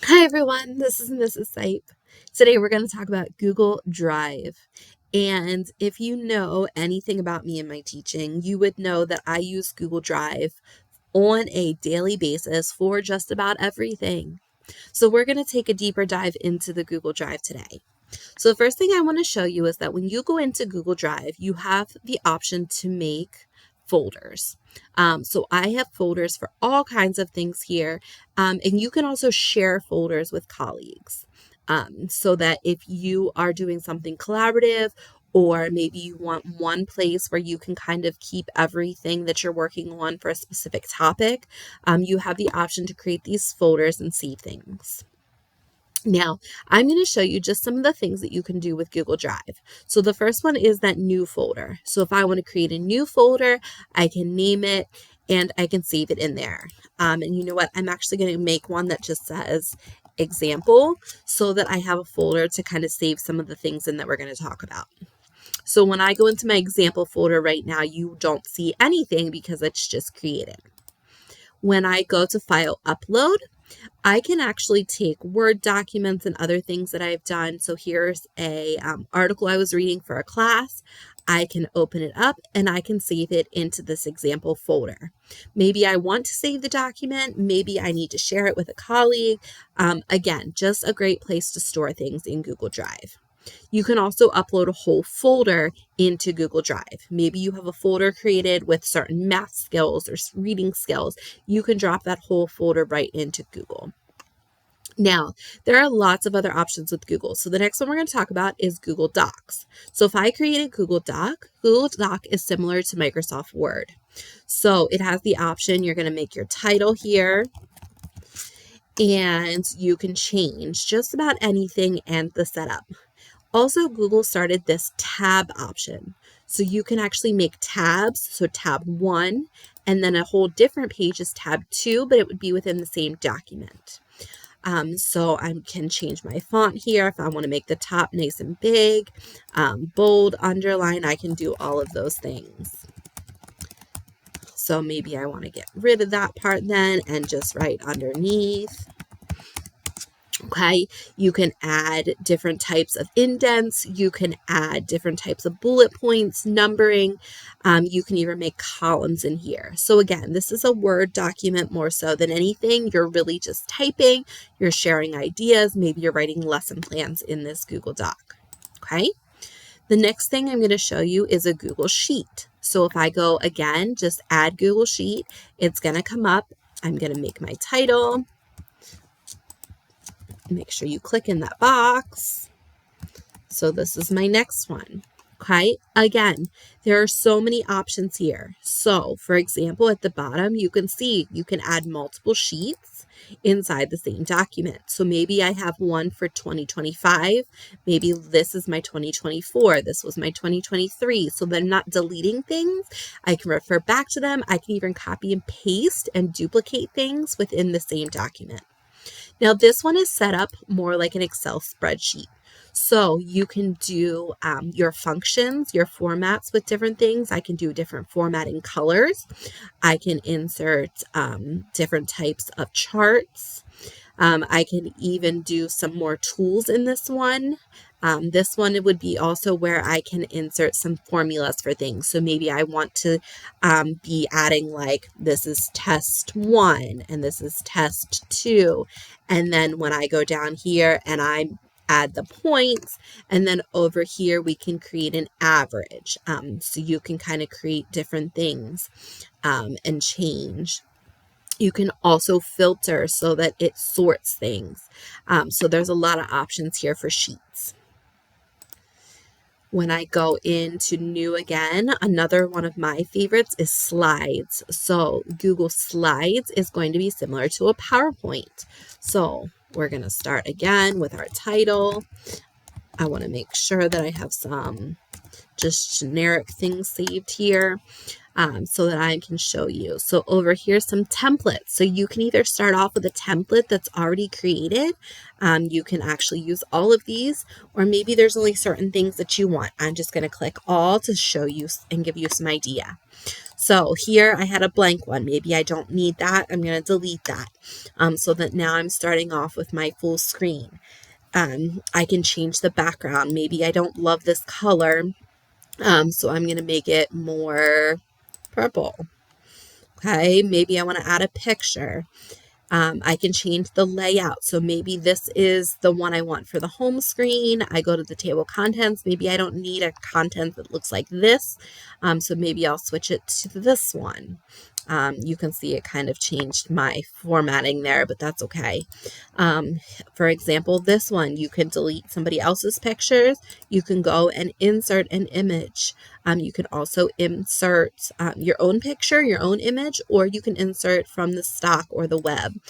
Hi everyone, this is Mrs. Sipe. Today we're going to talk about Google Drive. And if you know anything about me and my teaching, you would know that I use Google Drive on a daily basis for just about everything. So we're going to take a deeper dive into the Google Drive today. So the first thing I want to show you is that when you go into Google Drive, you have the option to make folders. So I have folders for all kinds of things here, and you can also share folders with colleagues. So that if you are doing something collaborative, or maybe you want one place where you can kind of keep everything that you're working on for a specific topic, you have the option to create these folders and save things. Now, I'm going to show you just some of the things that you can do with Google Drive. So the first one is that new folder. So if I want to create a new folder, I can name it and I can save it in there. And you know what? I'm actually going to make one that just says example so that I have a folder to kind of save some of the things in that we're going to talk about. So when I go into my example folder right now, you don't see anything because it's just created. When I go to file upload, I can actually take Word documents and other things that I've done. So here's a article I was reading for a class. I can open it up and I can save it into this example folder. Maybe I want to save the document. Maybe I need to share it with a colleague. Again, just a great place to store things in Google Drive. You can also upload a whole folder into Google Drive. Maybe you have a folder created with certain math skills or reading skills. You can drop that whole folder right into Google. Now, there are lots of other options with Google. So the next one we're going to talk about is Google Docs. So if I create a Google Doc is similar to Microsoft Word. So it has the option, you're going to make your title here, and you can change just about anything and the setup. Also, Google started this tab option. So you can actually make tabs. So tab 1, and then a whole different page is tab 2, but it would be within the same document. So I can change my font here if I want to make the top nice and big, bold, underline, I can do all of those things. So maybe I want to get rid of that part then and just write underneath. Okay, you can add different types of indents. You can add different types of bullet points, numbering. You can even make columns in here. So again, this is a Word document more so than anything. You're really just typing, you're sharing ideas. Maybe you're writing lesson plans in this Google Doc. Okay, the next thing I'm going to show you is a Google Sheet. So if I go again, just add Google Sheet, it's going to come up. I'm going to make my title. Make sure you click in that box. So this is my next one. Okay, again, there are so many options here. So for example, at the bottom, you can see you can add multiple sheets inside the same document. So maybe I have one for 2025. Maybe this is my 2024. This was my 2023. So they're not deleting things. I can refer back to them. I can even copy and paste and duplicate things within the same document. Now, this one is set up more like an Excel spreadsheet. So you can do your functions, your formats with different things. I can do different formatting colors. I can insert different types of charts. I can even do some more tools in this one. This one would be also where I can insert some formulas for things. So maybe I want to be adding like this is test 1 and this is test 2. And then when I go down here and I add the points, and then over here we can create an average. So you can kind of create different things and change. You can also filter so that it sorts things. So there's a lot of options here for sheets. When I go into new again, another one of my favorites is slides. So Google Slides is going to be similar to a PowerPoint. So we're going to start again with our title. I want to make sure that I have some just generic things saved here. So that I can show you. So over here, some templates. So you can either start off with a template that's already created. You can actually use all of these, or maybe there's only certain things that you want. I'm just going to click all to show you and give you some idea. So here I had a blank one. Maybe I don't need that. I'm going to delete that so that now I'm starting off with my full screen. I can change the background. Maybe I don't love this color, so I'm going to make it more purple. Okay, maybe I want to add a picture. I can change the layout. So maybe this is the one I want for the home screen. I go to the table contents. Maybe I don't need a content that looks like this. So maybe I'll switch it to this one. You can see it kind of changed my formatting there, but that's okay. For example, this one, you can delete somebody else's pictures. You can go and insert an image. You can also insert your own picture, your own image, or you can insert from the stock or the web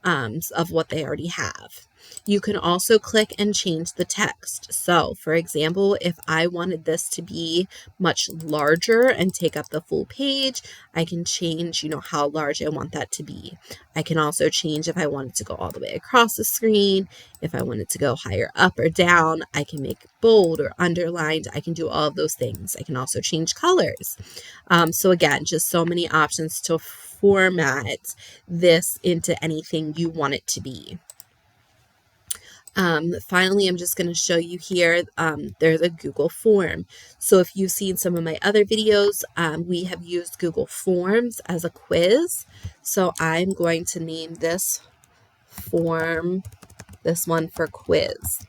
of what they already have. You can also click and change the text. So, for example, if I wanted this to be much larger and take up the full page, I can change, how large I want that to be. I can also change if I wanted to go all the way across the screen. If I wanted to go higher up or down, I can make it bold or underlined. I can do all of those things. I can also change colors. So again, just so many options to format this into anything you want it to be. Finally, I'm just going to show you here, there's a Google form. So if you've seen some of my other videos, we have used Google Forms as a quiz. So I'm going to name this form, this one for quiz.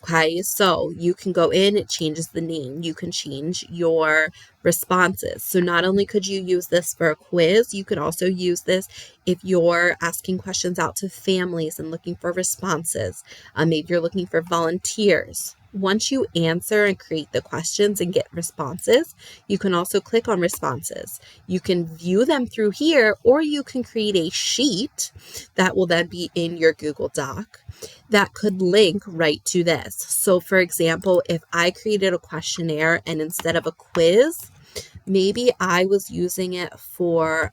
Okay, so you can go in, it changes the name. You can change your responses. So not only could you use this for a quiz, you could also use this if you're asking questions out to families and looking for responses. Maybe you're looking for volunteers. Once you answer and create the questions and get responses, you can also click on responses. You can view them through here, or you can create a sheet that will then be in your Google Doc that could link right to this. So for example, if I created a questionnaire and instead of a quiz, maybe I was using it for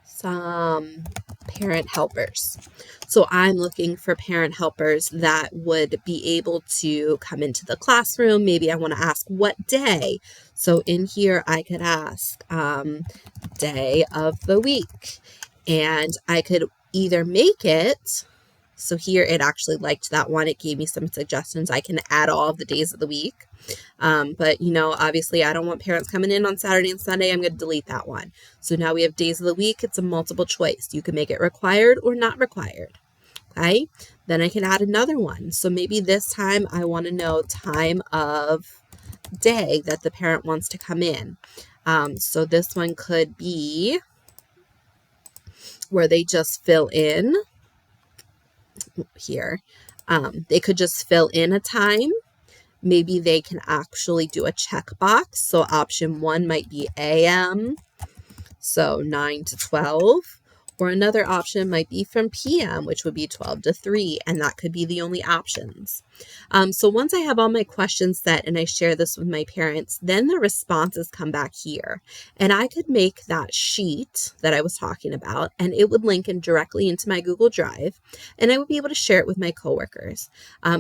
some parent helpers. So I'm looking for parent helpers that would be able to come into the classroom. Maybe I want to ask what day. So in here, I could ask day of the week. And I could either make it, so here it actually liked that one. It gave me some suggestions. I can add all of the days of the week. But obviously I don't want parents coming in on Saturday and Sunday. I'm going to delete that one. So now we have days of the week. It's a multiple choice. You can make it required or not required. Okay. Then I can add another one. So maybe this time I want to know time of day that the parent wants to come in. So this one could be where they just fill in here. They could just fill in a time. Maybe they can actually do a checkbox. So option 1 might be AM, so 9 to 12. Or another option might be from PM, which would be 12 to 3, and that could be the only options. So once I have all my questions set and I share this with my parents, then the responses come back here. And I could make that sheet that I was talking about, and it would link in directly into my Google Drive, and I would be able to share it with my coworkers.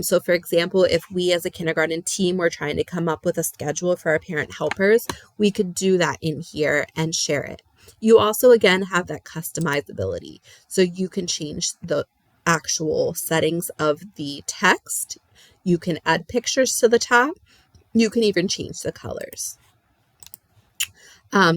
So for example, if we as a kindergarten team were trying to come up with a schedule for our parent helpers, we could do that in here and share it. You also, again, have that customizability. So you can change the actual settings of the text. You can add pictures to the top. You can even change the colors.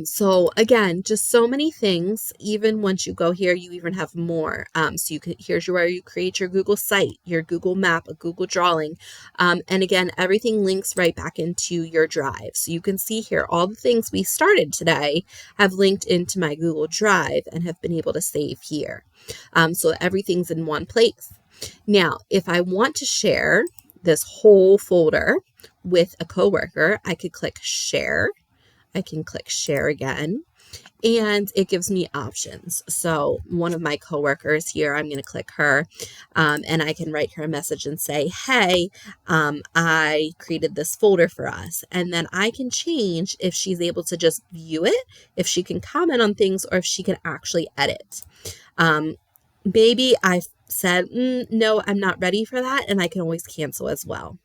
So again, just so many things. Even once you go here, you even have more. So here's where you create your Google site, your Google map, a Google drawing. And again, everything links right back into your Drive. So you can see here, all the things we started today have linked into my Google Drive and have been able to save here. So everything's in one place. Now, if I want to share this whole folder with a coworker, I could click share. I can click share again, and it gives me options. So one of my coworkers here, I'm going to click her, and I can write her a message and say, hey, I created this folder for us. And then I can change if she's able to just view it, if she can comment on things, or if she can actually edit. Maybe I said, no, I'm not ready for that, and I can always cancel as well.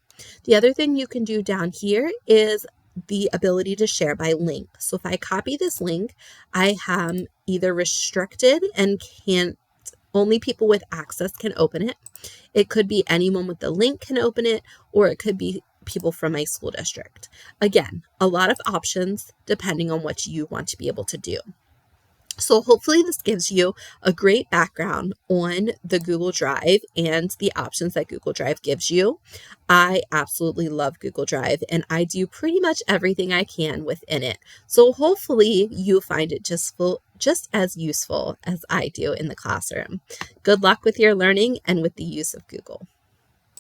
The other thing you can do down here is the ability to share by link. So if I copy this link, I am either restricted and can't, only people with access can open it. It could be anyone with the link can open it, or it could be people from my school district. Again, a lot of options depending on what you want to be able to do. So hopefully this gives you a great background on the Google Drive and the options that Google Drive gives you. I absolutely love Google Drive, and I do pretty much everything I can within it. So hopefully you find it just as useful as I do in the classroom. Good luck with your learning and with the use of Google.